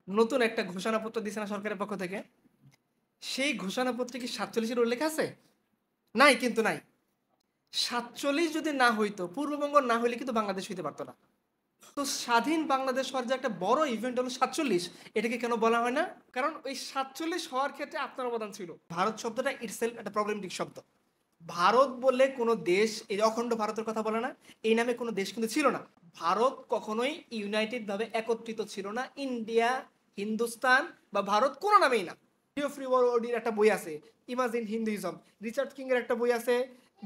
নতুন একটা ঘোষণাপত্র দিছে না সরকারের পক্ষ থেকে? সেই ঘোষণাপত্রে কি ৪৭ এর উল্লেখ আছে? নাই কিন্তু নাই। ৪৭ যদি না হইতো, পূর্ববঙ্গ না হইলে কিন্তু বাংলাদেশ হইতে পারত না। তো স্বাধীন বাংলাদেশ হওয়ার যে একটা বড় ইভেন্ট হলো ৪৭, এটাকে কেন বলা হয় না? কারণ ওই ৪৭ হওয়ার ক্ষেত্রে আপনার অবদান ছিল। ভারত শব্দটা ইটসেলফ একটা প্রবলেমেটিক শব্দ। ভারত বলে কোনো দেশ, এই অখণ্ড ভারতের কথা বলে না, এই নামে কোনো দেশ কিন্তু ছিল না। ভারত কখনোই ইউনাইটেড ভাবে একত্রিত ছিল না। ইন্ডিয়া, হিন্দুস্তান বা ভারত কোনো নামেই না। ফ্রি ওয়ার্ল্ডের একটা বই আছে, ইমাজিন হিন্দুইজম। রিচার্ড কিং এর একটা বই আছে,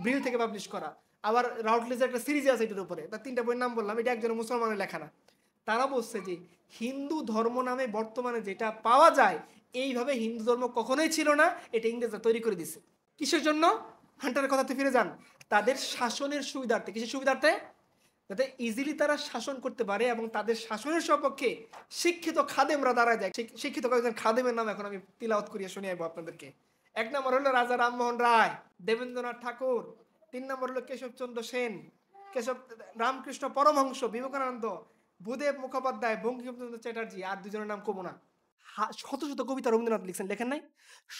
ব্রিল থেকে পাবলিশ করা। আবার রাউটলেজের একটা সিরিজ আছে এটার উপরে, তার ৩টা বইয়ের নাম বললাম, এটা একজন মুসলমানের লেখা না। তারা বলছে যে হিন্দু ধর্ম নামে বর্তমানে যেটা পাওয়া যায়, এইভাবে হিন্দু ধর্ম কখনোই ছিল না, এটা ইংরেজরা তৈরি করে দিছে। কিসের জন্য? হান্টারের কথাতে ফিরে যান। তাদের শাসনের সুবিধার্থে। কিসের সুবিধার্থে? যাতে ইজিলি তারা শাসন করতে পারে এবং তাদের শাসনের সপক্ষে শিক্ষিত খাদেমরা দাঁড়ায় যায়। শিক্ষিত কয়েকজন খাদেমের নাম এখন আমি তিলাওয়াত করিয়ে শুনিয়ে আপনাদেরকে। ১ নম্বর হলো রাজা রামমোহন রায়, দেবেন্দ্রনাথ ঠাকুর। ৩ নম্বর হলো কেশবচন্দ্র সেন, কেশব রামকৃষ্ণ পরমহংস, বিবেকানন্দ, ভূদেব মুখোপাধ্যায়, বঙ্কিমচন্দ্র চ্যাটার্জি। আর দুজনের নাম কমু না। শত শত কবিতা রবীন্দ্রনাথ লিখছেন, লেখেন নাই?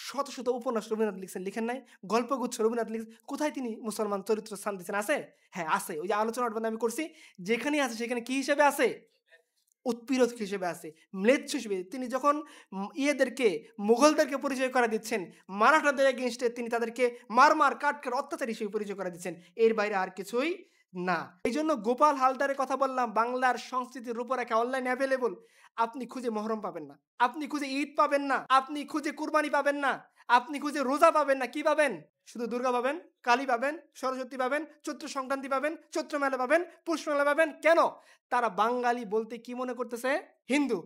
শত শত উপন্যাস রবীন্দ্রনাথ লিখছেন, লিখেন নাই? গল্পগুচ্ছ রবীন্দ্রনাথ লিখছেন। কোথায় তিনি মুসলমান চরিত্র স্থান দিচ্ছেন? আছে? হ্যাঁ আছে। ওই যে আলোচনার মধ্যে আমি করছি, যেখানেই আছে সেখানে কি হিসেবে আছে? উৎপীড়ক হিসেবে আছে, ম্লেচ্ছ হিসেবে। তিনি যখন ইয়েদেরকে, মুঘলদেরকে পরিচয় করা দিচ্ছেন, মারাঠাদের এগেইনস্টে তিনি তাদেরকে মার কাট অত্যাচার হিসেবে পরিচয় করা দিচ্ছেন। এর বাইরে আর কিছুই না। এই জন্য গোপাল হালদারের কথা বললাম, বাংলার সংস্কৃতির রূপরেখা অনলাইনে অ্যাভেলেবল। আপনি খুঁজে মহরম পাবেন না, আপনি খুঁজে ঈদ পাবেন না, আপনি খুঁজে কুরবানি পাবেন না, আপনি খুঁজে রোজা পাবেন না। কি পাবেন? শুধু দুর্গা পাবেন, কালী পাবেন, সরস্বতী পাবেন, চৈত্র সংক্রান্তি পাবেন, চৈত্র মেলা পাবেন, পুষ মেলা পাবেন। কেন? তারা বাঙালি বলতে কি মনে করতেছে? হিন্দু।